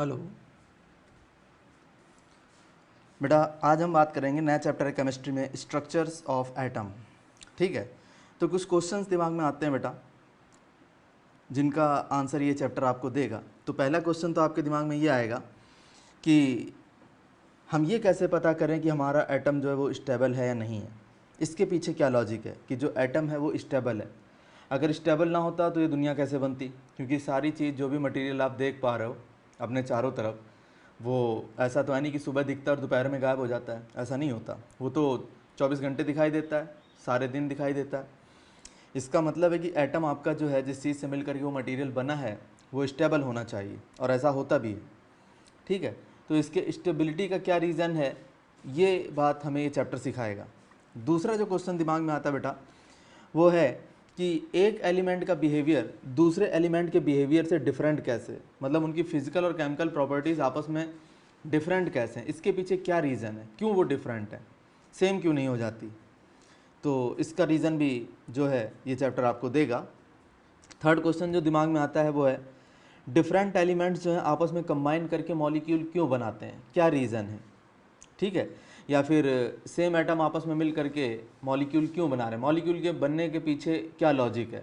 Hello बेटा, आज हम बात करेंगे नया चैप्टर है केमिस्ट्री में स्ट्रक्चर्स ऑफ एटम। ठीक है, तो कुछ क्वेश्चंस दिमाग में आते हैं बेटा जिनका आंसर ये चैप्टर आपको देगा। तो पहला क्वेश्चन तो आपके दिमाग में ये आएगा कि हम ये कैसे पता करें कि हमारा एटम जो है वो स्टेबल है या नहीं है। इसके पीछे क्या लॉजिक है कि जो एटम है वो स्टेबल है। अगर स्टेबल ना होता तो ये दुनिया कैसे बनती, क्योंकि सारी चीज़ जो भी मटेरियल आप देख पा रहे हो अपने चारों तरफ, वो ऐसा तो है नहीं कि सुबह दिखता है और दोपहर में गायब हो जाता है। ऐसा नहीं होता, वो तो 24 घंटे दिखाई देता है, सारे दिन दिखाई देता है। इसका मतलब है कि एटम आपका जो है, जिस चीज़ से मिलकर के वो मटेरियल बना है, वो स्टेबल होना चाहिए, और ऐसा होता भी है। ठीक है, तो इसके स्टेबिलिटी का क्या रीज़न है, ये बात हमें ये चैप्टर सिखाएगा। दूसरा जो क्वेश्चन दिमाग में आता है बेटा, वो है कि एक एलिमेंट का बिहेवियर दूसरे एलिमेंट के बिहेवियर से डिफरेंट कैसे, मतलब उनकी फिजिकल और केमिकल प्रॉपर्टीज़ आपस में डिफरेंट कैसे हैं, इसके पीछे क्या रीज़न है, क्यों वो डिफरेंट है, सेम क्यों नहीं हो जाती। तो इसका रीज़न भी जो है ये चैप्टर आपको देगा। थर्ड क्वेश्चन जो दिमाग में आता है वो है डिफरेंट एलिमेंट्स जो हैं आपस में कंबाइन करके मॉलिक्यूल क्यों बनाते हैं, क्या रीज़न है। ठीक है, या फिर सेम एटम आपस में मिल करके मॉलिक्यूल क्यों बना रहे हैं, मॉलिक्यूल के बनने के पीछे क्या लॉजिक है,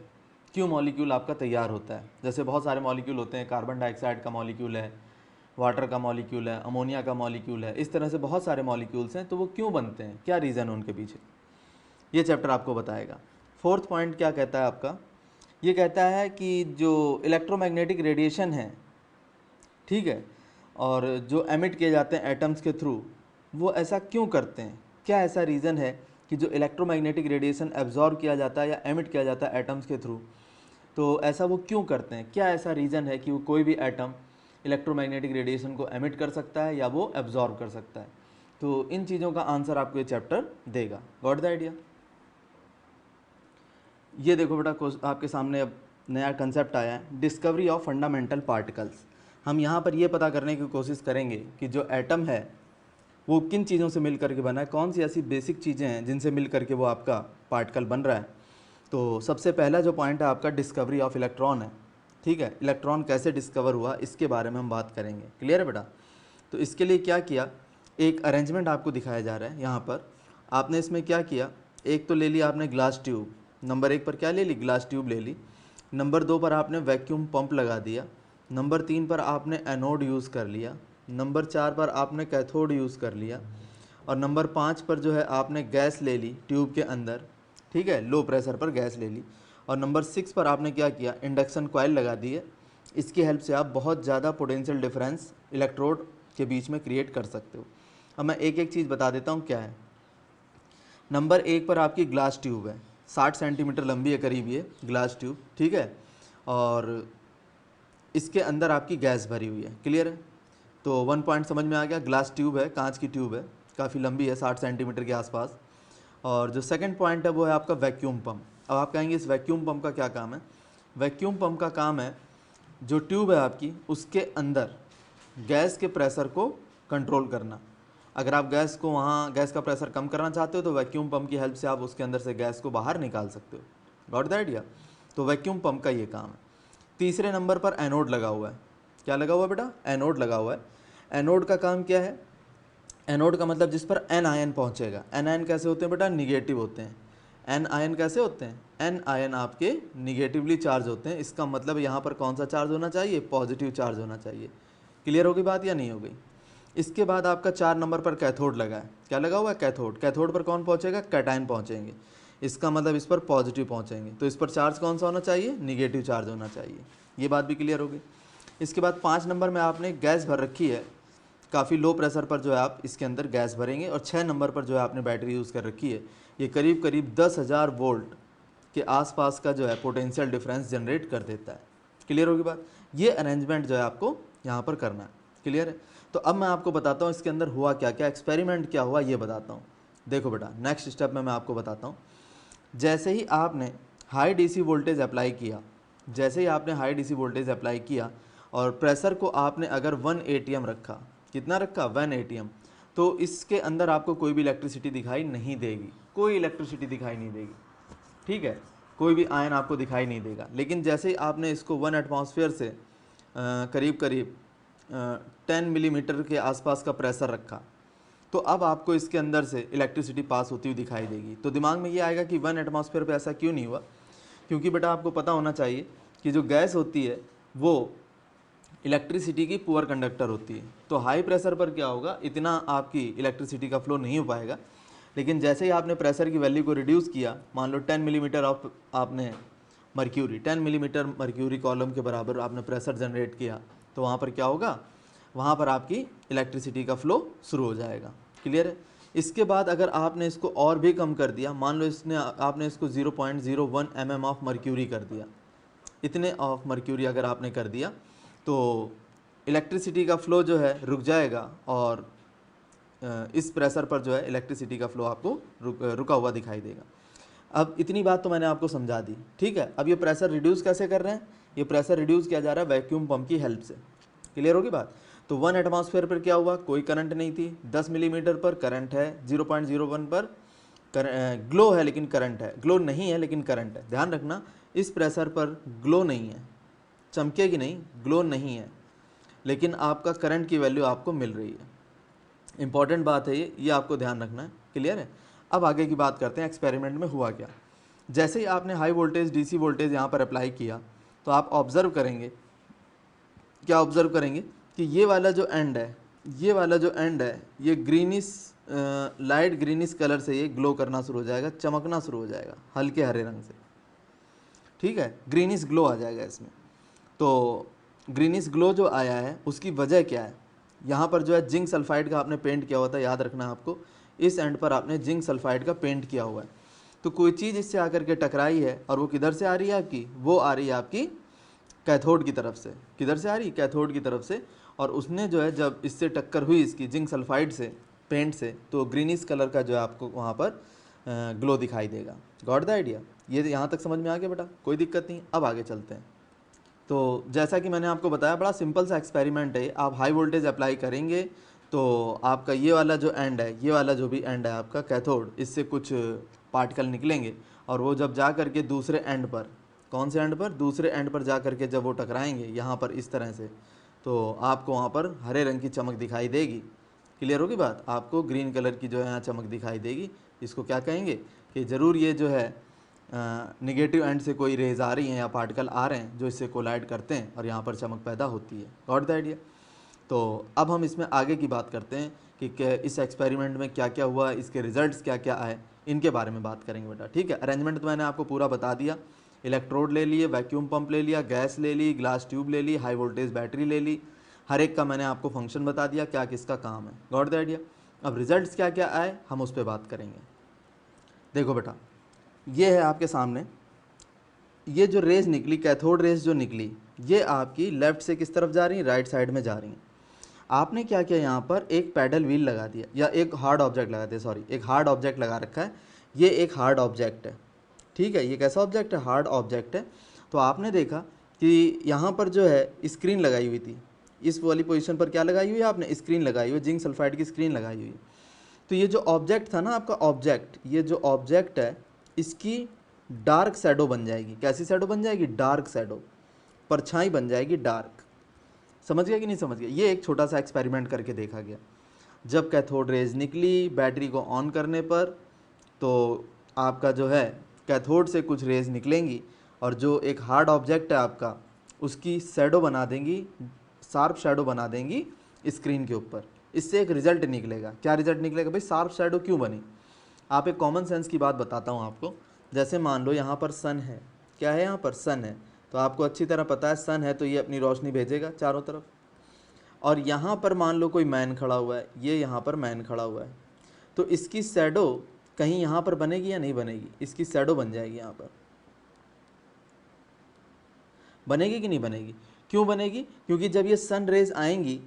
क्यों मॉलिक्यूल आपका तैयार होता है। जैसे बहुत सारे मॉलिक्यूल होते हैं, कार्बन डाइऑक्साइड का मॉलिक्यूल है, वाटर का मॉलिक्यूल है, अमोनिया का मॉलिक्यूल है, इस तरह से बहुत सारे मॉलिक्यूल्स हैं, तो वो क्यों बनते हैं, क्या रीज़न है उनके पीछे, ये चैप्टर आपको बताएगा। फोर्थ पॉइंट क्या कहता है आपका, ये कहता है कि जो इलेक्ट्रोमैग्नेटिक रेडिएशन है, ठीक है, और जो एमिट किए जाते हैं एटम्स के थ्रू, वो ऐसा क्यों करते हैं, क्या ऐसा रीज़न है कि जो इलेक्ट्रोमैग्नेटिक रेडिएशन एब्जॉर्ब किया जाता है या एमिट किया जाता है एटम्स के थ्रू, तो ऐसा वो क्यों करते हैं, क्या ऐसा रीज़न है कि वो कोई भी एटम इलेक्ट्रोमैग्नेटिक रेडिएशन को एमिट कर सकता है या वो एब्जॉर्ब कर सकता है। तो इन चीज़ों का आंसर आपको ये चैप्टर देगा। Got the idea. ये देखो बेटा, आपके सामने अब नया कंसेप्ट आया है, डिस्कवरी ऑफ फंडामेंटल पार्टिकल्स। हम यहाँ पर ये पता करने की कोशिश करेंगे कि जो एटम है वो किन चीज़ों से मिल करके बना है, कौन सी ऐसी बेसिक चीज़ें हैं जिनसे मिल करके वो आपका पार्टिकल बन रहा है। तो सबसे पहला जो पॉइंट है आपका डिस्कवरी ऑफ इलेक्ट्रॉन है। ठीक है, इलेक्ट्रॉन कैसे डिस्कवर हुआ इसके बारे में हम बात करेंगे। क्लियर है बेटा। तो इसके लिए क्या किया, एक अरेंजमेंट आपको दिखाया जा रहा है यहाँ पर। आपने इसमें क्या किया, एक तो ले लिया आपने ग्लास ट्यूब, नंबर 1 पर क्या ले ली, ग्लास ट्यूब ले ली। नंबर 2 पर आपने वैक्यूम पंप लगा दिया। नंबर 3 पर आपने एनोड यूज़ कर लिया। नंबर 4 पर आपने कैथोड यूज़ कर लिया। और नंबर 5 पर जो है आपने गैस ले ली ट्यूब के अंदर। ठीक है, लो प्रेशर पर गैस ले ली। और नंबर 6 पर आपने क्या किया, इंडक्शन कॉइल लगा दी है। इसकी हेल्प से आप बहुत ज़्यादा पोटेंशियल डिफरेंस इलेक्ट्रोड के बीच में क्रिएट कर सकते हो। अब मैं एक एक चीज़ बता देता हूँ क्या है। नंबर 1 पर आपकी ग्लास ट्यूब है, 60 सेंटीमीटर लंबी है करीब ये ग्लास ट्यूब। ठीक है, और इसके अंदर आपकी गैस भरी हुई है। क्लियर है। तो 1 पॉइंट समझ में आ गया, ग्लास ट्यूब है, कांच की ट्यूब है, काफ़ी लंबी है, 60 सेंटीमीटर के आसपास। और जो सेकंड पॉइंट है वो है आपका वैक्यूम पंप। अब आप कहेंगे इस वैक्यूम पंप का क्या काम है। वैक्यूम पंप का काम है, जो ट्यूब है आपकी उसके अंदर गैस के प्रेशर को कंट्रोल करना। अगर आप गैस को वहाँ गैस का प्रेशर कम करना चाहते हो तो वैक्यूम पंप की हेल्प से आप उसके अंदर से गैस को बाहर निकाल सकते हो। Got the idea. तो वैक्यूम पंप का ये काम है। तीसरे नंबर पर एनोड लगा हुआ है। क्या लगा हुआ है बेटा, एनोड लगा हुआ है। एनोड का काम क्या है, एनोड का मतलब जिस पर एन आयन पहुंचेगा। एन आयन कैसे होते हैं बेटा, निगेटिव होते हैं। एन आयन कैसे होते हैं, एन आयन आपके निगेटिवली चार्ज होते हैं। इसका मतलब यहाँ पर कौन सा चार्ज होना चाहिए, पॉजिटिव चार्ज होना चाहिए। क्लियर होगी बात या नहीं हो गई। इसके बाद आपका 4 नंबर पर कैथोड लगा है। क्या लगा हुआ है, कैथोड। कैथोड पर कौन पहुंचेगा, कैटायन पहुंचेंगे। इसका मतलब इस पर पॉजिटिव पहुंचेंगे, तो इस पर चार्ज कौन सा होना चाहिए, निगेटिव चार्ज होना चाहिए। ये बात भी क्लियर होगी। इसके बाद 5 नंबर में आपने गैस भर रखी है, काफ़ी लो प्रेशर पर जो है आप इसके अंदर गैस भरेंगे। और 6 नंबर पर जो है आपने बैटरी यूज़ कर रखी है, ये करीब करीब 10,000 वोल्ट के आसपास का जो है पोटेंशियल डिफरेंस जनरेट कर देता है। क्लियर होगी बात। ये अरेंजमेंट जो है आपको यहाँ पर करना है। क्लियर है। तो अब मैं आपको बताता हूँ इसके अंदर हुआ क्या क्या, एक्सपेरिमेंट क्या हुआ ये बताता हूँ। देखो बेटा, नेक्स्ट स्टेप में मैं आपको बताता हूँ। जैसे ही आपने हाई डीसी वोल्टेज अप्लाई किया, जैसे ही आपने हाई डीसी वोल्टेज अप्लाई किया और प्रेशर को आपने अगर 1 एटीएम रखा, कितना रखा, 1 एटीएम, तो इसके अंदर आपको कोई भी इलेक्ट्रिसिटी दिखाई नहीं देगी, कोई इलेक्ट्रिसिटी दिखाई नहीं देगी। ठीक है, कोई भी आयन आपको दिखाई नहीं देगा। लेकिन जैसे ही आपने इसको 1 एटमॉस्फेयर से करीब करीब 10 मिलीमीटर के आसपास का प्रेशर रखा, तो अब आपको इसके अंदर से इलेक्ट्रिसिटी पास होती हुई दिखाई देगी। तो दिमाग में ये आएगा कि 1 एटमॉस्फेयर पे ऐसा क्यों नहीं हुआ, क्योंकि बेटा आपको पता होना चाहिए कि जो गैस होती है वो इलेक्ट्रिसिटी की पुअर कंडक्टर होती है। तो हाई प्रेशर पर क्या होगा, इतना आपकी इलेक्ट्रिसिटी का फ्लो नहीं हो पाएगा। लेकिन जैसे ही आपने प्रेशर की वैल्यू को रिड्यूस किया, मान लो 10 मिलीमीटर ऑफ आपने मर्क्यूरी 10 मिलीमीटर मर्क्यूरी कॉलम के बराबर आपने प्रेशर जनरेट किया, तो वहाँ पर क्या होगा, वहाँ पर आपकी इलेक्ट्रिसिटी का फ्लो शुरू हो जाएगा। क्लियर है। इसके बाद अगर आपने इसको और भी कम कर दिया, मान लो आपने इसको 0.01 mm ऑफ मर्क्यूरी कर दिया, इतने ऑफ मर्क्यूरी अगर आपने कर दिया तो इलेक्ट्रिसिटी का फ्लो जो है रुक जाएगा और इस प्रेशर पर जो है इलेक्ट्रिसिटी का फ्लो आपको रुका हुआ दिखाई देगा। अब इतनी बात तो मैंने आपको समझा दी, ठीक है। अब ये प्रेशर रिड्यूस कैसे कर रहे हैं, ये प्रेशर रिड्यूस किया जा रहा है वैक्यूम पंप की हेल्प से। क्लियर होगी बात। तो 1 एटमॉस्फेयर पर क्या हुआ, कोई करंट नहीं थी, 10 मिलीमीटर पर करंट है, 0.01 पर ग्लो है लेकिन करंट है, ग्लो नहीं है लेकिन करंट है। ध्यान रखना इस प्रेशर पर ग्लो नहीं है, चमकेगी नहीं, ग्लो नहीं है, लेकिन आपका करंट की वैल्यू आपको मिल रही है। इंपॉर्टेंट बात है ये आपको ध्यान रखना है। क्लियर है। अब आगे की बात करते हैं, एक्सपेरिमेंट में हुआ क्या। जैसे ही आपने हाई वोल्टेज डीसी वोल्टेज यहाँ पर अप्लाई किया, तो आप ऑब्जर्व करेंगे, क्या ऑब्जर्व करेंगे कि ये वाला जो एंड है, ये वाला जो एंड है, ये ग्रीनिश लाइट ग्रीनिश कलर से ये ग्लो करना शुरू हो जाएगा, चमकना शुरू हो जाएगा हल्के हरे रंग से। ठीक है, ग्रीनिश ग्लो आ जाएगा इसमें। तो ग्रीनिश ग्लो जो आया है उसकी वजह क्या है, यहाँ पर जो है जिंक सल्फाइड का आपने पेंट किया हुआ था, याद रखना आपको, इस एंड पर आपने जिंक सल्फाइड का पेंट किया हुआ है। तो कोई चीज़ इससे आकर के टकराई है और वो किधर से आ रही है आपकी, वो आ रही है आपकी कैथोड की तरफ से। किधर से आ रही, कैथोड की तरफ से। और उसने जो है जब इससे टक्कर हुई इसकी जिंक सल्फाइड से, पेंट से, तो ग्रीनिश कलर का जो है आपको वहाँ पर ग्लो दिखाई देगा। Got the idea. ये यहाँ तक समझ में आ गया बेटा, कोई दिक्कत नहीं। अब आगे चलते हैं। तो जैसा कि मैंने आपको बताया, बड़ा सिंपल सा एक्सपेरिमेंट है। आप हाई वोल्टेज अप्लाई करेंगे तो आपका ये वाला जो एंड है, ये वाला जो भी एंड है आपका कैथोड, इससे कुछ पार्टिकल निकलेंगे और वो जब जा करके दूसरे एंड पर, कौन से एंड पर, दूसरे एंड पर जा करके जब वो टकराएंगे यहाँ पर इस तरह से, तो आपको वहाँ पर हरे रंग की चमक दिखाई देगी। क्लियर होगी बात। आपको ग्रीन कलर की जो है यहाँ चमक दिखाई देगी। इसको क्या कहेंगे कि ज़रूर ये जो है नेगेटिव एंड से कोई रेज आ रही हैं या पार्टिकल आ रहे हैं जो इससे कोलाइड करते हैं और यहाँ पर चमक पैदा होती है। Got the idea. तो अब हम इसमें आगे की बात करते हैं कि इस एक्सपेरिमेंट में क्या क्या हुआ, इसके रिजल्ट्स क्या क्या आए, इनके बारे में बात करेंगे बेटा। ठीक है। अरेंजमेंट तो मैंने आपको पूरा बता दिया। इलेक्ट्रोड ले लिए, वैक्यूम पंप ले लिया, गैस ले ली, ग्लास ट्यूब ले ली, हाई वोल्टेज बैटरी ले ली, हर एक का मैंने आपको फंक्शन बता दिया, क्या किसका काम है। Got the idea. अब रिजल्ट्स क्या क्या आए हम उस पर बात करेंगे। देखो बेटा, ये है आपके सामने, ये जो रेज निकली, कैथोड रेज जो निकली, ये आपकी लेफ्ट से किस तरफ जा रही है, राइट साइड में जा रही हैं। आपने क्या किया, यहाँ पर एक पैडल व्हील लगा दिया या एक हार्ड ऑब्जेक्ट लगा दिया, सॉरी एक हार्ड ऑब्जेक्ट लगा रखा है। ये एक हार्ड ऑब्जेक्ट है। ठीक है, ये कैसा ऑब्जेक्ट है, हार्ड ऑब्जेक्ट है। तो आपने देखा कि यहाँ पर जो है स्क्रीन लगाई हुई थी, इस वाली पोजीशन पर क्या लगाई हुई है आपने, स्क्रीन लगाई हुई है, जिंक सल्फाइड की स्क्रीन लगाई हुई है। तो ये जो ऑब्जेक्ट था ना आपका ऑब्जेक्ट, ये जो ऑब्जेक्ट है इसकी डार्क शैडो बन जाएगी। कैसी शैडो बन जाएगी, डार्क शैडो, परछाई बन जाएगी डार्क। समझ गया कि नहीं समझ गया। ये एक छोटा सा एक्सपेरिमेंट करके देखा गया। जब कैथोड रेज निकली बैटरी को ऑन करने पर, तो आपका जो है कैथोड से कुछ रेज निकलेंगी और जो एक हार्ड ऑब्जेक्ट है आपका, उसकी शैडो बना देंगी, शार्प शैडो बना देंगी स्क्रीन के ऊपर। इससे एक रिजल्ट निकलेगा। क्या रिजल्ट निकलेगा भाई, शार्प शैडो क्यों बनी। आप एक कॉमन सेंस की बात बताता हूँ आपको। जैसे मान लो यहाँ पर सन है, क्या है यहाँ पर, सन है। तो आपको अच्छी तरह पता है सन है तो ये अपनी रोशनी भेजेगा चारों तरफ। और यहाँ पर मान लो कोई मैन खड़ा हुआ है, ये यहाँ पर मैन खड़ा हुआ है, तो इसकी शैडो कहीं यहाँ पर बनेगी या नहीं बनेगी, इसकी शैडो बन जाएगी यहाँ पर। बनेगी कि नहीं बनेगी, क्यों बनेगी, क्योंकि जब ये सन रेज आएंगी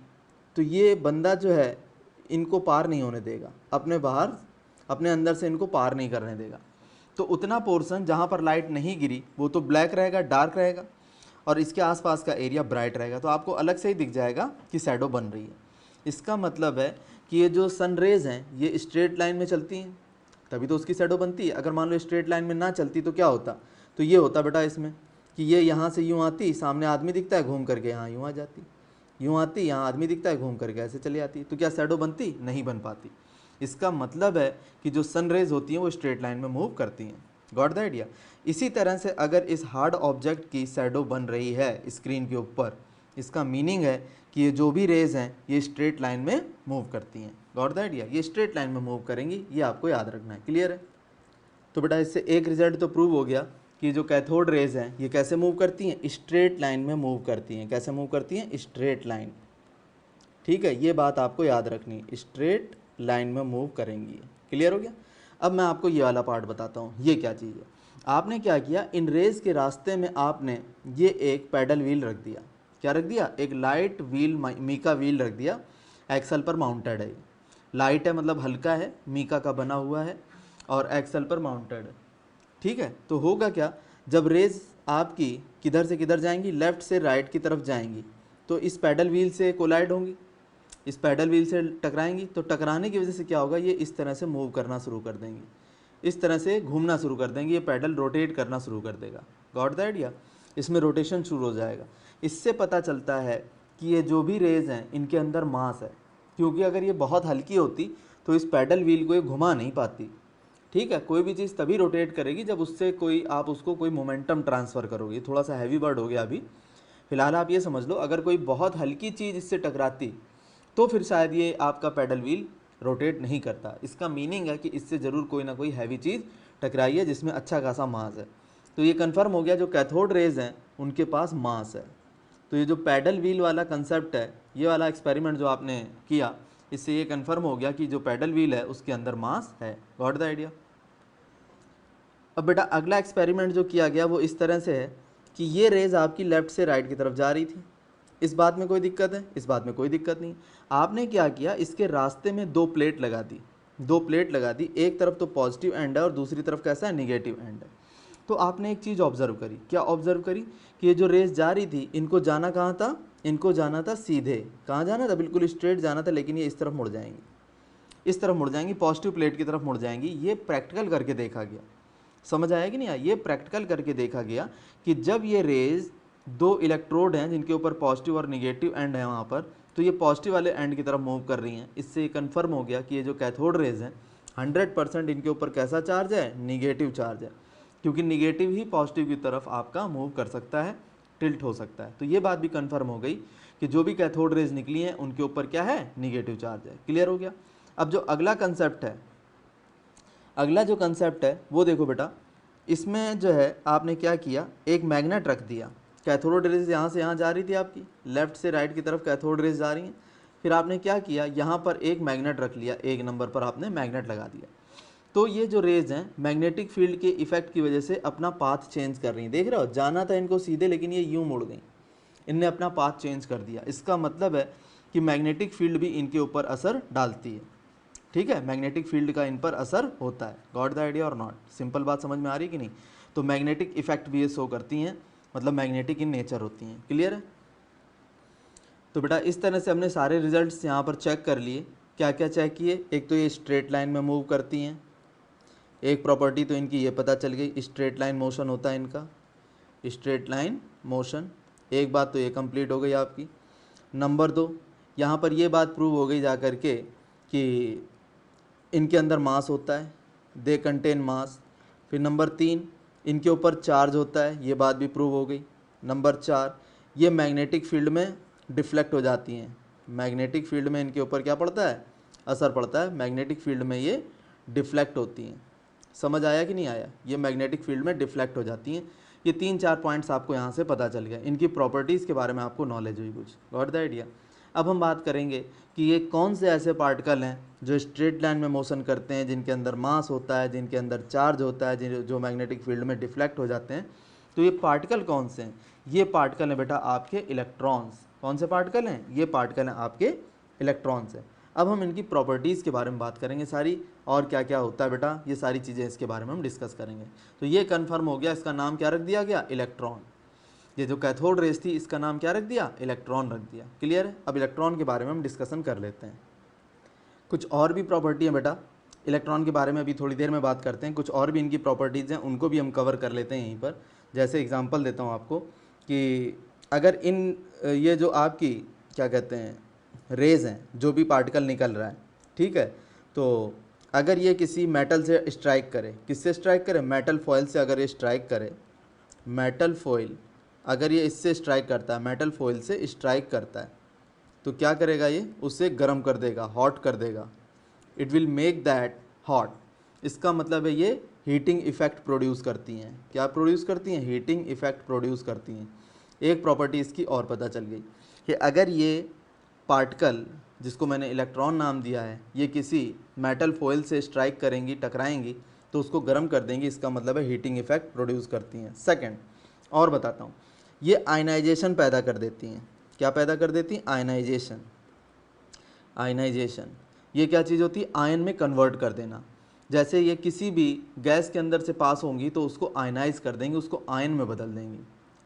तो ये बंदा जो है इनको पार नहीं होने देगा, अपने बाहर अपने अंदर से इनको पार नहीं करने देगा। तो उतना पोर्शन जहाँ पर लाइट नहीं गिरी वो तो ब्लैक रहेगा, डार्क रहेगा, और इसके आसपास का एरिया ब्राइट रहेगा। तो आपको अलग से ही दिख जाएगा कि शैडो बन रही है। इसका मतलब है कि ये जो सन रेज हैं ये स्ट्रेट लाइन में चलती हैं, तभी तो उसकी शैडो बनती है। अगर मान लो स्ट्रेट लाइन में ना चलती तो क्या होता, तो ये होता बेटा इसमें कि ये यहाँ से यूँ आती, सामने आदमी दिखता है, घूम करके यहाँ यूँ आ जाती। यूँ आती, यहाँ आदमी दिखता है, घूम करके ऐसे चली आती, तो क्या शैडो बनती? नहीं बन पाती। इसका मतलब है कि जो सन रेज होती हैं वो स्ट्रेट लाइन में मूव करती हैं। Got the idea? इसी तरह से अगर इस हार्ड ऑब्जेक्ट की शैडो बन रही है स्क्रीन के ऊपर, इसका मीनिंग है कि ये जो भी रेज हैं ये स्ट्रेट लाइन में मूव करती हैं। Got the idea? ये स्ट्रेट लाइन में मूव करेंगी, ये आपको याद रखना है। क्लियर है? तो बेटा इससे एक रिजल्ट तो प्रूव हो गया कि जो कैथोड रेज हैं ये कैसे मूव करती हैं? स्ट्रेट लाइन में मूव करती हैं। कैसे मूव करती हैं? Straight line. ठीक है, ये बात आपको याद रखनी, स्ट्रेट लाइन में मूव करेंगी। क्लियर हो गया? अब मैं आपको ये वाला पार्ट बताता हूँ, ये क्या चीज़ है। आपने क्या किया, इन रेज के रास्ते में आपने ये एक पैडल व्हील रख दिया। क्या रख दिया? एक लाइट व्हील, मीका व्हील रख दिया, एक्सल पर माउंटेड है। लाइट है मतलब हल्का है, मीका का बना हुआ है और एक्सल पर माउंटेड है। ठीक है, तो होगा क्या, जब रेज आपकी किधर से किधर जाएंगी, लेफ़्ट से राइट की तरफ जाएंगी, तो इस पैडल व्हील से कोलाइड होंगी, इस पैडल व्हील से टकराएंगी, तो टकराने की वजह से क्या होगा, ये इस तरह से मूव करना शुरू कर देंगी, इस तरह से घूमना शुरू कर देंगे, ये पैडल रोटेट करना शुरू कर देगा। Got the idea? इसमें रोटेशन शुरू हो जाएगा। इससे पता चलता है कि ये जो भी रेज हैं इनके अंदर मास है, क्योंकि अगर ये बहुत हल्की होती तो इस पैडल व्हील को ये घुमा नहीं पाती। ठीक है, कोई भी चीज़ तभी रोटेट करेगी जब उससे कोई, आप उसको कोई मोमेंटम ट्रांसफ़र करोगे। थोड़ा सा हैवी वर्ड हो गया अभी, फिलहाल आप ये समझ लो, अगर कोई बहुत हल्की चीज़ इससे टकराती तो फिर शायद ये आपका पैडल व्हील रोटेट नहीं करता। इसका मीनिंग है कि इससे ज़रूर कोई ना कोई हैवी चीज़ टकराई है जिसमें अच्छा खासा मास है। तो ये कन्फर्म हो गया, जो कैथोड रेज हैं उनके पास मास है। तो ये जो पैडल व्हील वाला कंसेप्ट है, ये वाला एक्सपेरिमेंट जो आपने किया, इससे ये कन्फर्म हो गया कि जो पैडल व्हील है उसके अंदर मास है। Got the idea? अब बेटा अगला एक्सपेरिमेंट जो किया गया वो इस तरह से है कि ये रेज आपकी लेफ़्ट से राइट की तरफ जा रही थी। इस बात में कोई दिक्कत है? इस बात में कोई दिक्कत नहीं। आपने क्या किया, इसके रास्ते में दो प्लेट लगा दी, दो प्लेट लगा दी, एक तरफ तो पॉजिटिव एंड है और दूसरी तरफ कैसा है, निगेटिव एंड है। तो आपने एक चीज़ ऑब्जर्व करी। क्या ऑब्जर्व करी? कि ये जो रेस जा रही थी, इनको जाना कहाँ था, इनको जाना था सीधे। कहाँ जाना था? बिल्कुल स्ट्रेट जाना था, लेकिन ये इस तरफ मुड़ जाएंगी, इस तरफ मुड़ जाएंगी, पॉजिटिव प्लेट की तरफ मुड़ जाएंगी। ये प्रैक्टिकल करके देखा गया। समझ आया कि नहीं आया? ये प्रैक्टिकल करके देखा गया कि जब ये रेज, दो इलेक्ट्रोड हैं जिनके ऊपर पॉजिटिव और निगेटिव एंड है वहाँ पर, तो ये पॉजिटिव वाले एंड की तरफ मूव कर रही हैं। इससे ये कन्फर्म हो गया कि ये जो कैथोड रेज हैं 100% इनके ऊपर कैसा चार्ज है, निगेटिव चार्ज है, क्योंकि निगेटिव ही पॉजिटिव की तरफ आपका मूव कर सकता है, टिल्ट हो सकता है। तो ये बात भी कन्फर्म हो गई कि जो भी कैथोड रेज निकली हैं उनके ऊपर क्या है, निगेटिव चार्ज है। क्लियर हो गया? अब जो अगला कंसेप्ट है, अगला जो कंसेप्ट है वो देखो बेटा, इसमें जो है आपने क्या किया, एक मैग्नेट रख दिया। कैथोड रेज यहाँ से यहाँ जा रही थी आपकी, लेफ्ट से राइट की तरफ कैथोड रेज जा रही हैं। फिर आपने क्या किया, यहाँ पर एक मैग्नेट रख लिया, एक नंबर पर आपने मैग्नेट लगा दिया। तो ये जो रेज हैं मैग्नेटिक फील्ड के इफेक्ट की वजह से अपना पाथ चेंज कर रही हैं। देख रहे हो, जाना था इनको सीधे, लेकिन ये यूँ मुड़ गई, इनने अपना पाथ चेंज कर दिया। इसका मतलब है कि मैग्नेटिक फील्ड भी इनके ऊपर असर डालती है। ठीक है, मैग्नेटिक फील्ड का इन पर असर होता है। गॉट द आइडिया और नॉट? सिंपल बात समझ में आ रही कि नहीं? तो मैग्नेटिक इफेक्ट भी ये शो करती हैं, मतलब मैग्नेटिक इन नेचर होती हैं। क्लियर है? तो बेटा इस तरह से हमने सारे रिजल्ट्स यहाँ पर चेक कर लिए। क्या क्या चेक किए? एक तो ये स्ट्रेट लाइन में मूव करती हैं, एक प्रॉपर्टी तो इनकी ये पता चल गई, स्ट्रेट लाइन मोशन होता है इनका, स्ट्रेट लाइन मोशन। एक बात तो ये कंप्लीट हो गई आपकी। नंबर 2, यहाँ पर ये बात प्रूव हो गई जा कर के कि इनके अंदर मास होता है, दे कंटेन मास। फिर नंबर 3, इनके ऊपर चार्ज होता है, ये बात भी प्रूव हो गई। नंबर 4, ये मैग्नेटिक फील्ड में डिफ्लेक्ट हो जाती हैं। मैग्नेटिक फील्ड में इनके ऊपर क्या पड़ता है, असर पड़ता है, मैग्नेटिक फील्ड में ये डिफ्लेक्ट होती हैं। समझ आया कि नहीं आया? ये मैग्नेटिक फील्ड में डिफ्लेक्ट हो जाती हैं। ये 3-4 पॉइंट्स आपको यहाँ से पता चल गया, इनकी प्रॉपर्टीज़ के बारे में आपको नॉलेज हुई कुछ। Got the idea? अब हम बात करेंगे कि ये कौन से ऐसे पार्टिकल हैं जो स्ट्रेट लाइन में मोशन करते हैं, जिनके अंदर मास होता है, जिनके अंदर चार्ज होता है, जो मैग्नेटिक फील्ड में डिफ्लेक्ट हो जाते हैं। तो ये पार्टिकल कौन से हैं? ये पार्टिकल हैं बेटा आपके इलेक्ट्रॉन्स। कौन से पार्टिकल हैं? ये पार्टिकल हैं आपके इलेक्ट्रॉन्स हैं। अब हम इनकी प्रॉपर्टीज़ के बारे में बात करेंगे सारी, और क्या क्या होता है बेटा, ये सारी चीज़ें इसके बारे में हम डिस्कस करेंगे। तो ये कन्फर्म हो गया, इसका नाम क्या रख दिया गया, इलेक्ट्रॉन। ये जो कैथोड रेज थी इसका नाम क्या रख दिया, इलेक्ट्रॉन रख दिया। क्लियर है? अब इलेक्ट्रॉन के बारे में हम डिस्कशन कर लेते हैं। कुछ और भी प्रॉपर्टी है बेटा इलेक्ट्रॉन के बारे में, अभी थोड़ी देर में बात करते हैं। कुछ और भी इनकी प्रॉपर्टीज़ हैं, उनको भी हम कवर कर लेते हैं यहीं पर। जैसे एग्जांपल देता हूँ आपको कि अगर इन ये जो आपकी क्या कहते हैं रेज हैं, जो भी पार्टिकल निकल रहा है, ठीक है। तो अगर ये किसी मेटल से स्ट्राइक करे, किससे स्ट्राइक करे, मेटल फॉइल से अगर ये स्ट्राइक करे, मेटल फॉइल अगर ये इससे स्ट्राइक करता है, मेटल फॉइल से स्ट्राइक करता है, तो क्या करेगा ये, उसे गर्म कर देगा, हॉट कर देगा। It will make that hot. इसका मतलब है ये हीटिंग इफेक्ट प्रोड्यूस करती हैं। क्या प्रोड्यूस करती हैं, हीटिंग इफेक्ट प्रोड्यूस करती हैं। एक प्रॉपर्टी इसकी और पता चल गई कि अगर ये पार्टिकल जिसको मैंने इलेक्ट्रॉन नाम दिया है, ये किसी मेटल फॉइल से स्ट्राइक करेंगी, टकराएंगी, तो उसको गर्म कर देंगी। इसका मतलब है हीटिंग इफेक्ट प्रोड्यूस करती हैं। सेकंड और बताता हूँ, ये आयनाइजेशन पैदा कर देती हैं। क्या पैदा कर देती हैं, आयनाइजेशन। आयनाइजेशन ये क्या चीज़ होती है, आयन में कन्वर्ट कर देना। जैसे ये किसी भी गैस के अंदर से पास होंगी तो उसको आयनाइज कर देंगे, उसको आयन में बदल देंगी,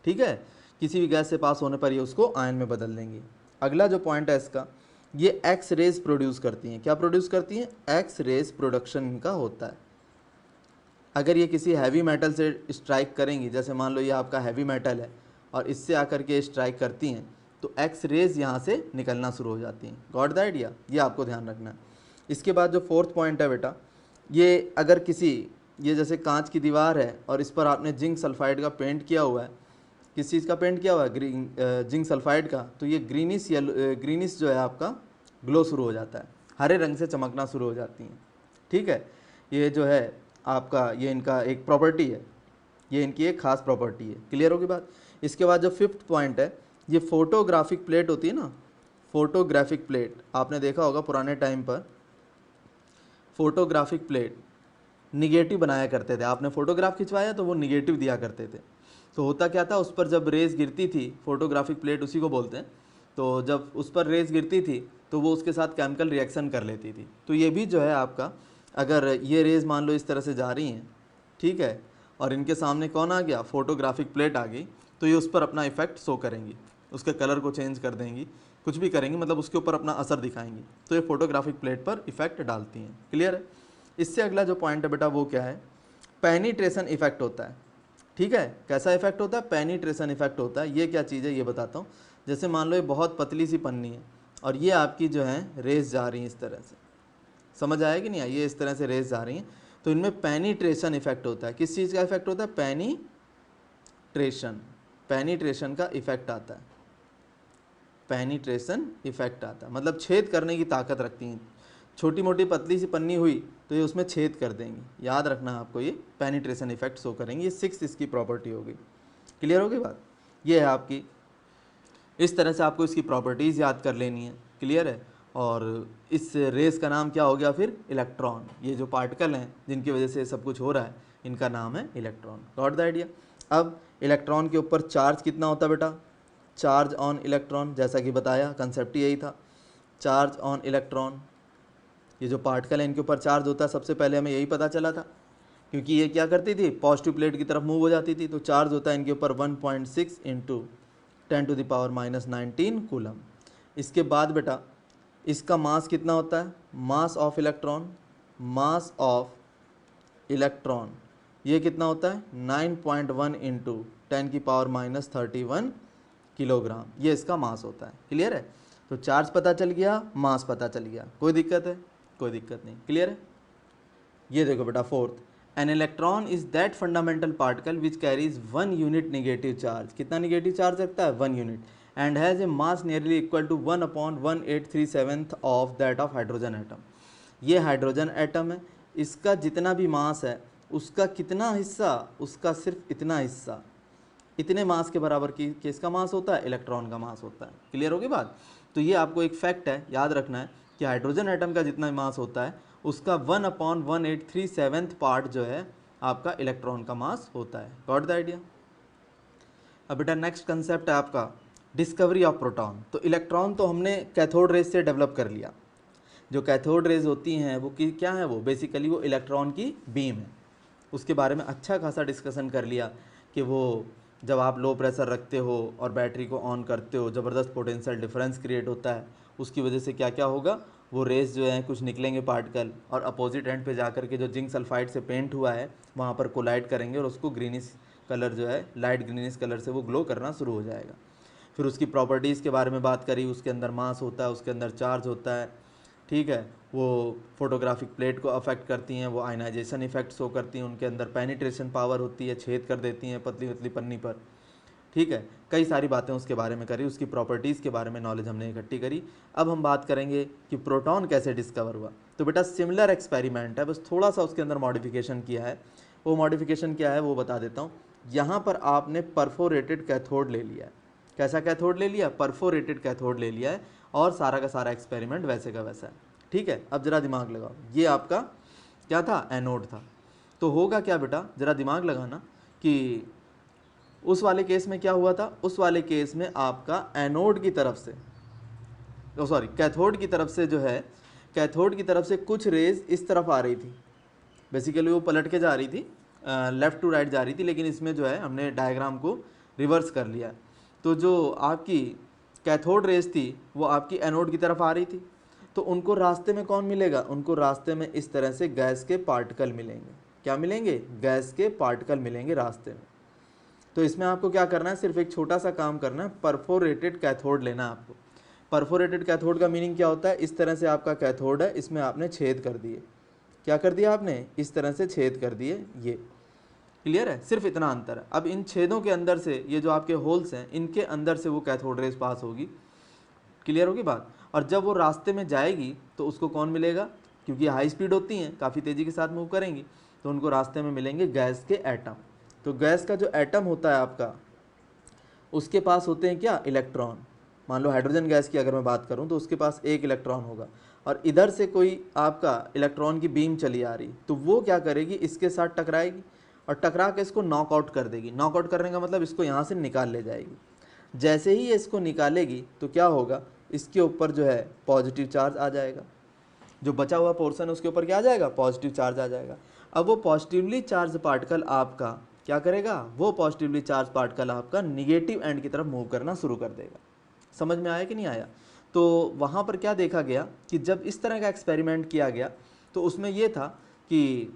ठीक है। किसी भी गैस से पास होने पर ये उसको आयन में बदल देंगी। अगला जो पॉइंट है इसका, ये एक्स रेज प्रोड्यूस करती हैं। क्या प्रोड्यूस करती हैं, एक्स रेज प्रोडक्शन इनका होता है। अगर ये किसी हैवी मेटल से स्ट्राइक करेंगी, जैसे मान लो ये आपका हैवी मेटल है और इससे आकर के स्ट्राइक करती हैं, तो एक्स रेज यहाँ से निकलना शुरू हो जाती हैं। गॉट द आइडिया, ये आपको ध्यान रखना है। इसके बाद जो फोर्थ पॉइंट है बेटा, ये अगर किसी, ये जैसे कांच की दीवार है और इस पर आपने जिंक सल्फाइड का पेंट किया हुआ है, किस चीज़ का पेंट किया हुआ है, जिंक सल्फाइड का, तो ये ग्रीनिश जो है आपका ग्लो शुरू हो जाता है, हरे रंग से चमकना शुरू हो जाती हैं, ठीक है। ये जो है आपका, ये इनका एक प्रॉपर्टी है, ये इनकी एक खास प्रॉपर्टी है। क्लियर होगी बात। इसके बाद जो फिफ्थ पॉइंट है, ये फोटोग्राफिक प्लेट होती है ना, फोटोग्राफिक प्लेट आपने देखा होगा पुराने टाइम पर, फोटोग्राफिक प्लेट निगेटिव बनाया करते थे। आपने फोटोग्राफ खिंचवाया तो वो निगेटिव दिया करते थे। तो होता क्या था, उस पर जब रेस गिरती थी, फोटोग्राफिक प्लेट उसी को बोलते हैं, तो जब उस पर रेस गिरती थी तो वो उसके साथ केमिकल रिएक्शन कर लेती थी। तो ये भी जो है आपका, अगर ये रेज़ मान लो इस तरह से जा रही हैं, ठीक है, और इनके सामने कौन आ गया, फोटोग्राफिक प्लेट आ गई, तो ये उस पर अपना इफेक्ट शो करेंगी, उसके कलर को चेंज कर देंगी, कुछ भी करेंगी, मतलब उसके ऊपर अपना असर दिखाएंगी। तो ये फोटोग्राफिक प्लेट पर इफेक्ट डालती हैं। क्लियर है। इससे अगला जो पॉइंट है बेटा वो क्या है, पेनिट्रेशन इफेक्ट होता है, ठीक है। कैसा इफेक्ट होता है, पेनिट्रेशन इफेक्ट होता है। ये क्या चीज़ है ये बताता हूँ। जैसे मान लो ये बहुत पतली सी पन्नी है और ये आपकी जो है रेस जा रही है इस तरह से, समझ आया कि नहीं आया, ये इस तरह से रेस जा रही हैं, तो इनमें पेनिट्रेशन इफेक्ट होता है। किस चीज़ का इफेक्ट होता है, पेनिट्रेशन, पेनिट्रेशन का इफेक्ट आता है, पेनिट्रेशन इफेक्ट आता है, मतलब छेद करने की ताकत रखती हैं। छोटी मोटी पतली सी पन्नी हुई तो ये उसमें छेद कर देंगी। याद रखना आपको, ये पेनिट्रेशन इफेक्ट शो करेंगे। ये 6 इसकी प्रॉपर्टी होगी। क्लियर होगी बात। ये है आपकी, इस तरह से आपको इसकी प्रॉपर्टीज़ याद कर लेनी है। क्लियर है। और इस रेस का नाम क्या हो गया फिर, इलेक्ट्रॉन। ये जो पार्टिकल हैं जिनकी वजह से सब कुछ हो रहा है, इनका नाम है इलेक्ट्रॉन। Got the idea. अब इलेक्ट्रॉन के ऊपर चार्ज कितना होता है बेटा, चार्ज ऑन इलेक्ट्रॉन, जैसा कि बताया कंसेप्ट यही था, चार्ज ऑन इलेक्ट्रॉन। ये जो पार्टिकल है इनके ऊपर चार्ज होता है, सबसे पहले हमें यही पता चला था, क्योंकि ये क्या करती थी, पॉजिटिव प्लेट की तरफ मूव हो जाती थी। तो चार्ज होता है इनके ऊपर 1.6 × 10⁻⁻19 कूलम। इसके बाद बेटा इसका मास कितना होता है, mass of electron, mass of electron ये कितना होता है, 9.1 × 10⁻31 किलोग्राम, ये इसका मास होता है। क्लियर है। तो चार्ज पता चल गया, मास पता चल गया, कोई दिक्कत है, कोई दिक्कत नहीं। क्लियर है। ये देखो बेटा fourth, an electron is that fundamental particle which carries 1 unit negative charge. कितना निगेटिव चार्ज रखता है, 1 unit, and has a mass nearly equal to 1/1837 of that of hydrogen atom. ये हाइड्रोजन एटम है, इसका जितना भी मास है उसका कितना हिस्सा, उसका सिर्फ इतना हिस्सा, इतने मास के बराबर की किसका मास होता है, इलेक्ट्रॉन का मास होता है। क्लियर होगी बात। तो ये आपको एक फैक्ट है, याद रखना है कि हाइड्रोजन एटम का जितना मास होता है उसका 1/1837 पार्ट जो है आपका इलेक्ट्रॉन का मास होता है। Got the idea. अब बेटा नेक्स्ट कंसेप्ट है आपका डिस्कवरी ऑफ प्रोटॉन। तो इलेक्ट्रॉन तो हमने कैथोड रेज से डेवलप कर लिया। जो कैथोड रेज होती हैं वो क्या है, वो बेसिकली वो इलेक्ट्रॉन की बीम है। उसके बारे में अच्छा खासा डिस्कशन कर लिया कि वो जब आप लो प्रेशर रखते हो और बैटरी को ऑन करते हो, ज़बरदस्त पोटेंशियल डिफरेंस क्रिएट होता है, उसकी वजह से क्या क्या होगा, वो रेस जो है कुछ निकलेंगे पार्टिकल, और अपोजिट एंड पे जाकर के जो जिंक सल्फाइड से पेंट हुआ है वहाँ पर कोलाइड करेंगे और उसको ग्रीनिश कलर जो है, लाइट ग्रीनिश कलर से वो ग्लो करना शुरू हो जाएगा। फिर उसकी प्रॉपर्टीज़ के बारे में बात करी, उसके अंदर मास होता है, उसके अंदर चार्ज होता है, ठीक है, वो फोटोग्राफिक प्लेट को अफेक्ट करती हैं, वो आयनाइजेशन इफेक्ट शो करती हैं, उनके अंदर पेनिट्रेशन पावर होती है, छेद कर देती हैं पतली पतली पन्नी पर, ठीक है, कई सारी बातें उसके बारे में करी, उसकी प्रॉपर्टीज़ के बारे में नॉलेज हमने इकट्ठी करी। अब हम बात करेंगे कि प्रोटॉन कैसे डिस्कवर हुआ। तो बेटा सिमिलर एक्सपेरिमेंट है, बस थोड़ा सा उसके अंदर मॉडिफिकेशन किया है। वो मॉडिफिकेशन क्या है वो बता देता हूँ। यहाँ पर आपने परफोरेटेड कैथोड ले लिया है। कैसा कैथोड ले लिया? परफोरेटेड कैथोड ले लिया है, और सारा का सारा एक्सपेरिमेंट वैसे का वैसा है, ठीक है। अब जरा दिमाग लगाओ, ये आपका क्या था? एनोड था। तो होगा क्या बेटा, जरा दिमाग लगाना कि उस वाले केस में क्या हुआ था। उस वाले केस में आपका एनोड की तरफ से, सॉरी कैथोड की तरफ से जो है, कैथोड की तरफ से कुछ रेज इस तरफ आ रही थी, बेसिकली वो पलट के जा रही थी, लेफ़्ट टू राइट जा रही थी, लेकिन इसमें जो है हमने डायग्राम को रिवर्स कर लिया। तो जो आपकी कैथोड रेज थी वो आपकी एनोड की तरफ आ रही थी, तो उनको रास्ते में कौन मिलेगा? उनको रास्ते में इस तरह से गैस के पार्टिकल मिलेंगे। क्या मिलेंगे? गैस के पार्टिकल मिलेंगे रास्ते में। तो इसमें आपको क्या करना है? सिर्फ एक छोटा सा काम करना है, परफोरेटेड कैथोड लेना है आपको। परफोरेटेड कैथोड का मीनिंग क्या होता है? इस तरह से आपका कैथोड है, इसमें आपने छेद कर दिए। क्या कर दिया आपने? इस तरह से छेद कर दिए। ये क्लियर है? सिर्फ इतना अंतर है। अब इन छेदों के अंदर से, ये जो आपके होल्स हैं, इनके अंदर से वो कैथोड रेज पास होगी। क्लियर होगी बात? और जब वो रास्ते में जाएगी तो उसको कौन मिलेगा? क्योंकि हाई स्पीड होती हैं, काफ़ी तेज़ी के साथ मूव करेंगी, तो उनको रास्ते में मिलेंगे गैस के एटम। तो गैस का जो एटम होता है आपका, उसके पास होते हैं क्या? इलेक्ट्रॉन। मान लो हाइड्रोजन गैस की अगर मैं बात करूं तो उसके पास एक इलेक्ट्रॉन होगा, और इधर से कोई आपका इलेक्ट्रॉन की बीम चली आ रही, तो वो क्या करेगी? इसके साथ टकराएगी, और टकरा के इसको नॉकआउट कर देगी। नॉकआउट करने का मतलब इसको यहाँ से निकाल ले जाएगी। जैसे ही ये इसको निकालेगी तो क्या होगा? इसके ऊपर जो है पॉजिटिव चार्ज आ जाएगा। जो बचा हुआ पोर्शन है उसके ऊपर क्या आ जाएगा? पॉजिटिव चार्ज आ जाएगा। अब वो पॉजिटिवली चार्ज पार्टिकल आपका क्या करेगा? वो पॉजिटिवली चार्ज पार्टिकल आपका निगेटिव एंड की तरफ मूव करना शुरू कर देगा। समझ में आया कि नहीं आया? तो वहाँ पर क्या देखा गया कि जब इस तरह का एक्सपेरिमेंट किया गया तो उसमें ये था कि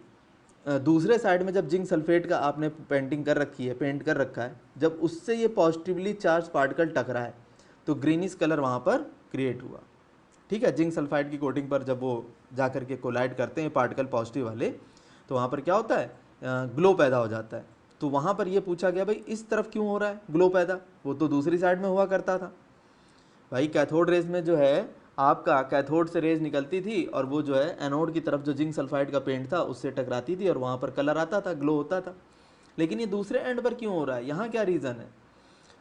दूसरे साइड में जब जिंक सल्फेट का आपने पेंटिंग कर रखी है, पेंट कर रखा है, जब उससे ये पॉजिटिवली चार्ज पार्टिकल टकरा है तो ग्रीनिश कलर वहाँ पर क्रिएट हुआ, ठीक है। जिंक सल्फाइड की कोटिंग पर जब वो जा करके कोलाइड करते हैं पार्टिकल पॉजिटिव वाले, तो वहाँ पर क्या होता है? ग्लो पैदा हो जाता है। तो वहाँ पर ये पूछा गया, भाई इस तरफ क्यों हो रहा है ग्लो पैदा? वो तो दूसरी साइड में हुआ करता था। भाई कैथोड रेज में जो है आपका कैथोड से रेज निकलती थी, और वो जो है एनोड की तरफ जो जिंक सल्फाइड का पेंट था उससे टकराती थी, और वहाँ पर कलर आता था, ग्लो होता था। लेकिन ये दूसरे एंड पर क्यों हो रहा है? यहाँ क्या रीज़न है?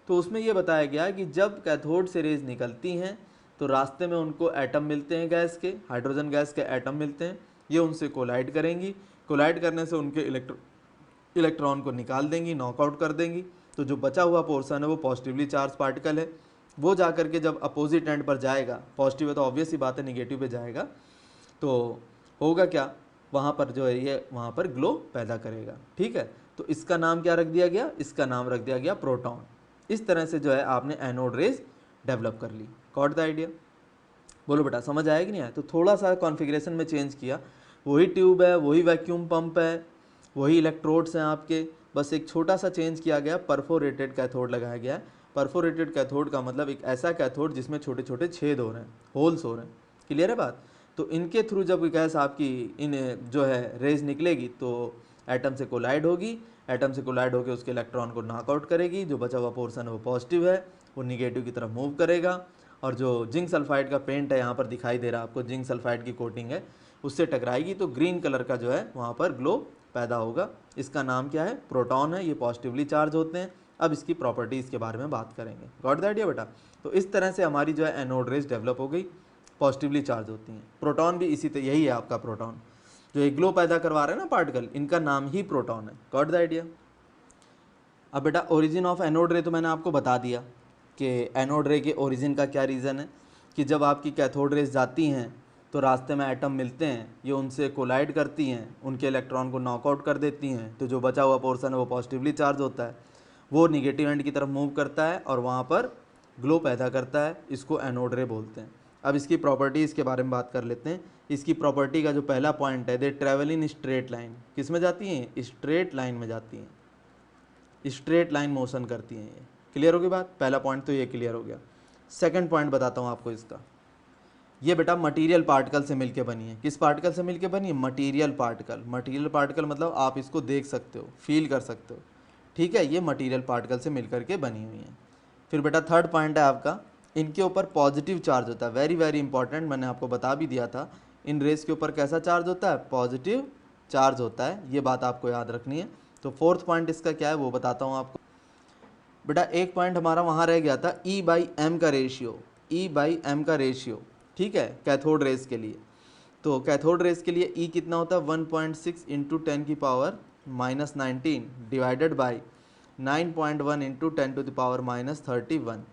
तो उसमें ये बताया गया कि जब कैथोड से रेज निकलती हैं तो रास्ते में उनको एटम मिलते हैं, गैस के, हाइड्रोजन गैस के एटम मिलते हैं। ये उनसे कोलाइड करेंगी, कोलाइड करने से उनके इलेक्ट्रॉन को निकाल देंगी, नॉकआउट कर देंगी। तो जो बचा हुआ पोर्शन है वो पॉजिटिवली चार्ज पार्टिकल है, वो जा करके जब अपोजिट एंड पर जाएगा, पॉजिटिव है तो ऑब्वियस ही बात है निगेटिव पे जाएगा, तो होगा क्या? वहाँ पर जो है ये वहाँ पर ग्लो पैदा करेगा, ठीक है। तो इसका नाम क्या रख दिया गया? इसका नाम रख दिया गया प्रोटॉन। इस तरह से जो है आपने एनोड रेज डेवलप कर ली। Got the idea? बोलो बेटा समझ आया कि नहीं आया? तो थोड़ा सा कॉन्फ़िगरेशन में चेंज किया, वही ट्यूब है, वही वैक्यूम पंप है, वही इलेक्ट्रोड्स हैं आपके, बस एक छोटा सा चेंज किया गया, परफोरेटेड कैथोड लगाया गया है। परफोरेटेड कैथोड का मतलब एक ऐसा कैथोड जिसमें छोटे छोटे छेद हो रहे हैं, होल्स हो रहे हैं। क्लियर है बात? तो इनके थ्रू जब गैस आपकी इन जो है रेज निकलेगी तो एटम से कोलाइड होगी, एटम से कोलाइड होकर उसके इलेक्ट्रॉन को नॉकआउट करेगी, जो बचा हुआ पोर्शन है वो पॉजिटिव है, वो निगेटिव की तरफ मूव करेगा, और जो जिंक सल्फाइड का पेंट है यहाँ पर दिखाई दे रहा है आपको, जिंक सल्फाइड की कोटिंग है, उससे टकराएगी तो ग्रीन कलर का जो है वहाँ पर ग्लो पैदा होगा। इसका नाम क्या है? प्रोटॉन है। ये पॉजिटिवली चार्ज होते हैं। अब इसकी प्रॉपर्टीज़ के बारे में बात करेंगे। गॉट द आइडिया बेटा? तो इस तरह से हमारी जो है एनोड रेज डेवलप हो गई, पॉजिटिवली चार्ज होती हैं। प्रोटॉन भी इसी तरह, यही है आपका प्रोटॉन, जो एक ग्लो पैदा करवा रहे हैं ना पार्टिकल, इनका नाम ही प्रोटॉन है। Got the idea? अब बेटा ओरिजिन ऑफ एनोड रे तो मैंने आपको बता दिया कि एनोड रे के ओरिजिन का क्या रीज़न है, कि जब आपकी कैथोड रेज जाती हैं तो रास्ते में एटम मिलते हैं, ये उनसे कोलाइड करती हैं, उनके इलेक्ट्रॉन को नॉकआउट कर देती हैं, तो जो बचा हुआ पोर्शन है वो पॉजिटिवली चार्ज होता है, वो निगेटिव एंड की तरफ मूव करता है और वहाँ पर ग्लो पैदा करता है। इसको एनोड रे बोलते हैं। अब इसकी प्रॉपर्टीज़ के बारे में बात कर लेते हैं। इसकी प्रॉपर्टी का जो पहला पॉइंट है, दे ट्रैवल इन स्ट्रेट लाइन। किस में जाती हैं? स्ट्रेट लाइन में जाती हैं, स्ट्रेट लाइन मोशन करती हैं ये, क्लियर होगी बात? पहला पॉइंट तो ये क्लियर हो गया। सेकंड पॉइंट बताता हूँ आपको इसका। ये बेटा मटेरियल पार्टिकल से मिलके बनी है। किस पार्टिकल से मिलके बनी है? Material particle. मटेरियल पार्टिकल मतलब आप इसको देख सकते हो, फील कर सकते हो, ठीक है। ये मटेरियल पार्टिकल से मिलकर के बनी हुई है। फिर बेटा थर्ड पॉइंट है आपका, इनके ऊपर पॉजिटिव चार्ज होता है। वेरी वेरी इंपॉर्टेंट, मैंने आपको बता भी दिया था। इन रेस के ऊपर कैसा चार्ज होता है? पॉजिटिव चार्ज होता है। ये बात आपको याद रखनी है। तो फोर्थ पॉइंट इसका क्या है वो बताता हूँ आपको। बेटा एक पॉइंट हमारा वहाँ रह गया था, E/m का रेशियो। E/m का रेशियो, ठीक है, कैथोड रेस के लिए। तो कैथोड रेस के लिए E कितना होता है? 1.6 इंटू 10⁻⁻19 डिवाइडेड बाई 9.1 इंटू 10⁻⁻31।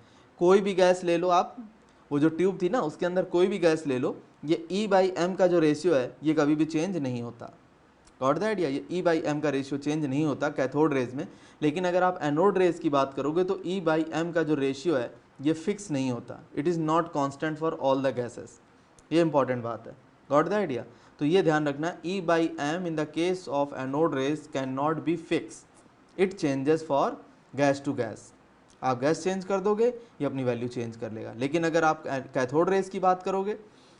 कोई भी गैस ले लो आप, वो जो ट्यूब थी ना उसके अंदर कोई भी गैस ले लो, ये E/m का जो रेशियो है ये कभी भी चेंज नहीं होता। Got the idea? ये E/m का रेशियो चेंज नहीं होता कैथोड रेज में। लेकिन अगर आप एनोड रेज की बात करोगे तो E/m का जो रेशियो है ये फिक्स नहीं होता। It is not constant for all the gases. ये इंपॉर्टेंट बात है। Got the idea? तो ये ध्यान रखना, E/m in the case of anode rays can not be fix, it changes for gas to gas. आप गैस चेंज कर दोगे ये अपनी वैल्यू चेंज कर लेगा। लेकिन अगर आप कैथोड रेज की बात करोगे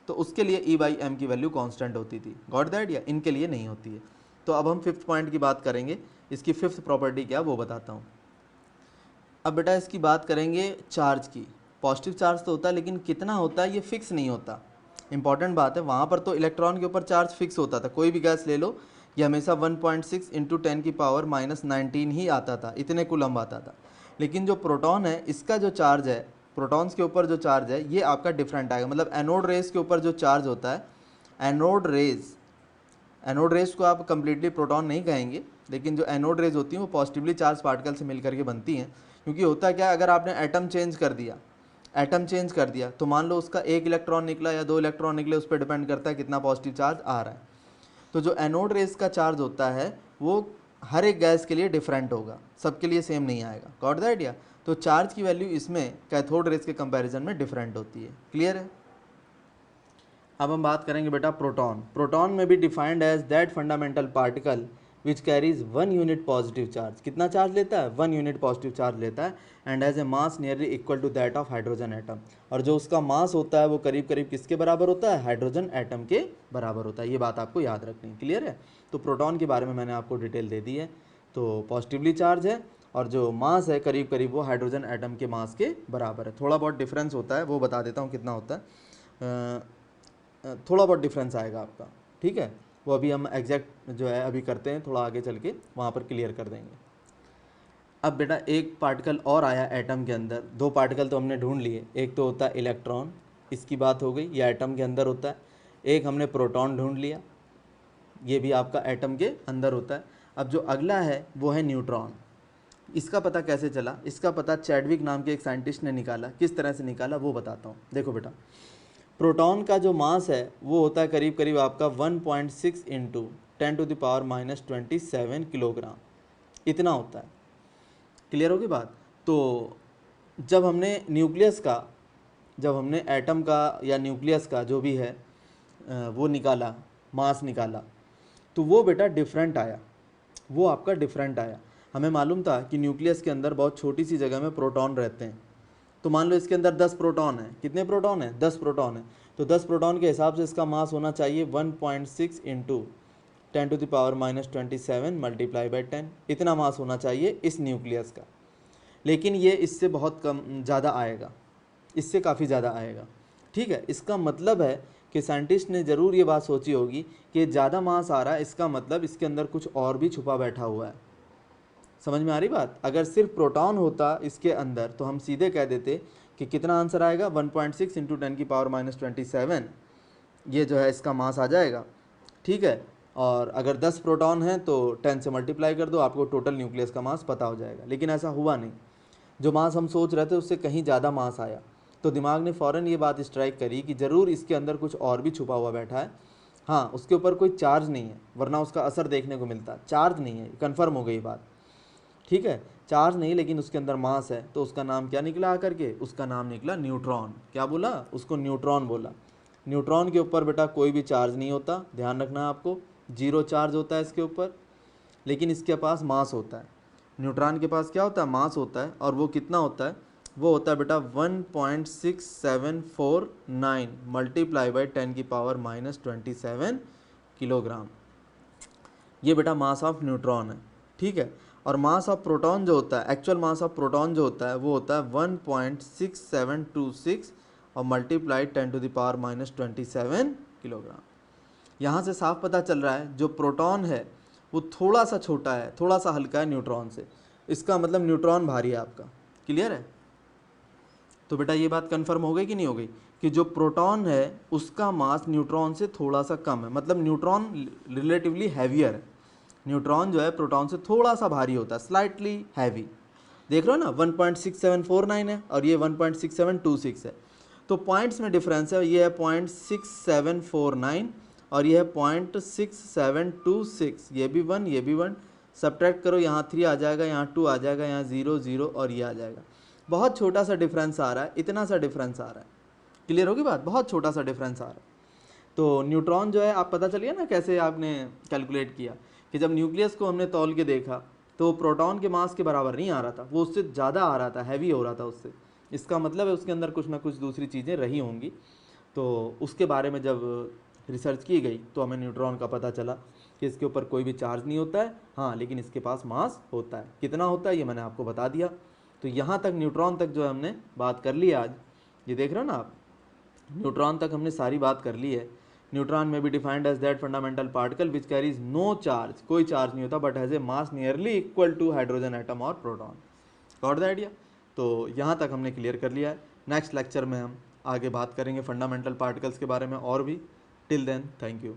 तो उसके लिए E/m की वैल्यू कांस्टेंट होती थी। Got the idea? इनके लिए नहीं होती है। तो अब हम फिफ्थ पॉइंट की बात करेंगे। इसकी फिफ्थ प्रॉपर्टी क्या वो बताता हूँ। अब बेटा इसकी बात करेंगे चार्ज की। पॉजिटिव चार्ज तो होता है लेकिन कितना होता है ये फिक्स नहीं होता। इंपॉर्टेंट बात है, वहाँ पर तो इलेक्ट्रॉन के ऊपर चार्ज फिक्स होता था। कोई भी गैस ले लो ये हमेशा 1.6 इंटू 10⁻⁻19 ही आता था, इतने कूलम्ब आता था। लेकिन जो प्रोटॉन है इसका जो चार्ज है, प्रोटॉन्स के ऊपर जो चार्ज है ये आपका डिफरेंट आएगा। मतलब एनोड रेस के ऊपर जो चार्ज होता है, एनोड रेज को आप कंप्लीटली प्रोटॉन नहीं कहेंगे, लेकिन जो एनोड रेज होती हैं वो पॉजिटिवली चार्ज पार्टिकल से मिलकर के बनती हैं। क्योंकि होता क्या है, अगर आपने एटम चेंज कर दिया तो मान लो उसका एक इलेक्ट्रॉन निकला या दो इलेक्ट्रॉन निकले, उस पर डिपेंड करता है कितना पॉजिटिव चार्ज आ रहा है। तो जो एनोड रेज का चार्ज होता है वो हर एक गैस के लिए डिफरेंट होगा, सबके लिए सेम नहीं आएगा। Got the idea? तो चार्ज की वैल्यू इसमें कैथोड रेज के कंपैरिजन में डिफरेंट होती है। क्लियर है? अब हम बात करेंगे बेटा प्रोटॉन। प्रोटॉन में भी defined as that fundamental particle which carries 1 unit positive charge. कितना चार्ज लेता है? 1 यूनिट पॉजिटिव चार्ज लेता है। And as a mass nearly equal to that of hydrogen atom. और जो उसका मास होता है वो करीब करीब किसके बराबर होता है? हाइड्रोजन एटम के बराबर होता है। ये बात आपको याद रखनी है। क्लियर है? तो प्रोटॉन के बारे में मैंने आपको डिटेल दे दी है। तो पॉजिटिवली चार्ज है और जो मास है करीब करीब वो हाइड्रोजन एटम के मास के बराबर है। थोड़ा बहुत डिफरेंस होता है, वो बता देता हूँ कितना होता है। थोड़ा बहुत डिफरेंस आएगा आपका, ठीक है। वो अभी हम एग्जैक्ट जो है अभी करते हैं, थोड़ा आगे चल के वहाँ पर क्लियर कर देंगे। अब बेटा एक पार्टिकल और आया एटम के अंदर। दो पार्टिकल तो हमने ढूंढ लिए, एक तो होता है इलेक्ट्रॉन, इसकी बात हो गई, ये एटम के अंदर होता है। एक हमने प्रोटॉन ढूंढ लिया, ये भी आपका एटम के अंदर होता है। अब जो अगला है वो है न्यूट्रॉन। इसका पता कैसे चला? इसका पता चैडविक नाम के एक साइंटिस्ट ने निकाला। किस तरह से निकाला वो बताता हूँ। देखो बेटा, प्रोटॉन का जो मास है वो होता है करीब करीब आपका 1.6 इंटू 10⁻⁻27 किलोग्राम, इतना होता है। क्लियर होगी बात? तो जब हमने एटम का या न्यूक्लियस का जो भी है वो निकाला, मास निकाला, तो वो बेटा डिफरेंट आया, वो आपका डिफरेंट आया। हमें मालूम था कि न्यूक्लियस के अंदर बहुत छोटी सी जगह में प्रोटॉन रहते हैं। तो मान लो इसके अंदर 10 प्रोटॉन है। कितने प्रोटॉन है? 10 प्रोटॉन है। तो 10 प्रोटॉन के हिसाब से इसका मास होना चाहिए 1.6 इंटू 10⁻⁻27 मल्टीप्लाई बाई 10, इतना मास होना चाहिए इस न्यूक्लियस का। लेकिन ये इससे बहुत कम ज़्यादा आएगा, इससे काफ़ी ज़्यादा आएगा, ठीक है। इसका मतलब है कि साइंटिस्ट ने ज़रूर ये बात सोची होगी कि ज़्यादा मास आ रहा है, इसका मतलब इसके अंदर कुछ और भी छुपा बैठा हुआ है। समझ में आ रही बात? अगर सिर्फ प्रोटॉन होता इसके अंदर तो हम सीधे कह देते कि कितना आंसर आएगा, 1.6 इंटू 10⁻⁻27, ये जो है इसका मास आ जाएगा, ठीक है। और अगर 10 प्रोटॉन हैं तो 10 से मल्टीप्लाई कर दो, आपको टोटल न्यूक्लियस का मास पता हो जाएगा। लेकिन ऐसा हुआ नहीं, जो मास हम सोच रहे थे उससे कहीं ज़्यादा मास आया। तो दिमाग ने फ़ौरन ये बात स्ट्राइक करी कि ज़रूर इसके अंदर कुछ और भी छुपा हुआ बैठा है। हाँ, उसके ऊपर कोई चार्ज नहीं है, वरना उसका असर देखने को मिलता। चार्ज नहीं है, कन्फर्म हो गई बात, ठीक है। चार्ज नहीं, लेकिन उसके अंदर मास है। तो उसका नाम क्या निकला आकर के? उसका नाम निकला न्यूट्रॉन। क्या बोला? उसको न्यूट्रॉन बोला। न्यूट्रॉन के ऊपर बेटा कोई भी चार्ज नहीं होता, ध्यान रखना है आपको, जीरो चार्ज होता है इसके ऊपर, लेकिन इसके पास मास होता है। न्यूट्रॉन के पास क्या होता है, मास होता है, और वो कितना होता है, वो होता है बेटा 1.6749 मल्टीप्लाई बाई 10⁻⁻27 किलोग्राम। ये बेटा मास ऑफ न्यूट्रॉन है, ठीक है। और मास ऑफ प्रोटॉन जो होता है, एक्चुअल मास ऑफ प्रोटॉन जो होता है वो होता है 1.6726 और मल्टीप्लाई 10⁻⁻27 किलोग्राम। यहाँ से साफ पता चल रहा है जो प्रोटॉन है वो थोड़ा सा छोटा है, थोड़ा सा हल्का है न्यूट्रॉन से, इसका मतलब न्यूट्रॉन भारी है आपका। क्लियर है? तो बेटा ये बात कंफर्म हो गई कि नहीं हो गई कि जो प्रोटॉन है उसका मास न्यूट्रॉन से थोड़ा सा कम है, मतलब न्यूट्रॉन रिलेटिवली हैवियर है। न्यूट्रॉन जो है प्रोटॉन से थोड़ा सा भारी होता है, स्लाइटली हैवी। देख रहे हो ना, 1.6749 है और ये 1.6726 है, तो पॉइंट्स में डिफरेंस है। ये है 0.6749 और ये है 0.6726, ये भी 1 ये भी 1, सब्ट्रैक्ट करो, यहाँ 3 आ जाएगा, यहाँ 2 आ जाएगा, यहाँ 0 0 और ये आ जाएगा। बहुत छोटा सा डिफरेंस आ रहा है, इतना सा डिफरेंस आ रहा है। क्लियर होगी बात? बहुत छोटा सा डिफरेंस आ रहा है। तो न्यूट्रॉन जो है, आप पता चलिए ना कैसे आपने कैलकुलेट किया कि जब न्यूक्लियस को हमने तौल के देखा तो प्रोटॉन के मास के बराबर नहीं आ रहा था, वो उससे ज़्यादा आ रहा था, हैवी हो रहा था उससे। इसका मतलब है उसके अंदर कुछ ना कुछ दूसरी चीज़ें रही होंगी। तो उसके बारे में जब रिसर्च की गई तो हमें न्यूट्रॉन का पता चला कि इसके ऊपर कोई भी चार्ज नहीं होता है, हाँ, लेकिन इसके पास मास होता है। कितना होता है ये मैंने आपको बता दिया। तो यहाँ तक न्यूट्रॉन तक जो है हमने बात कर ली आज। ये देख रहे हो ना आप, न्यूट्रॉन तक हमने सारी बात कर ली है। न्यूट्रॉन में भी defined as that fundamental particle which carries no charge, कोई चार्ज नहीं होता, but has a mass nearly equal to hydrogen atom और प्रोटॉन। Got the idea? तो यहाँ तक हमने क्लियर कर लिया है। नेक्स्ट लेक्चर में हम आगे बात करेंगे फंडामेंटल पार्टिकल्स के बारे में और भी। Till then, thank you.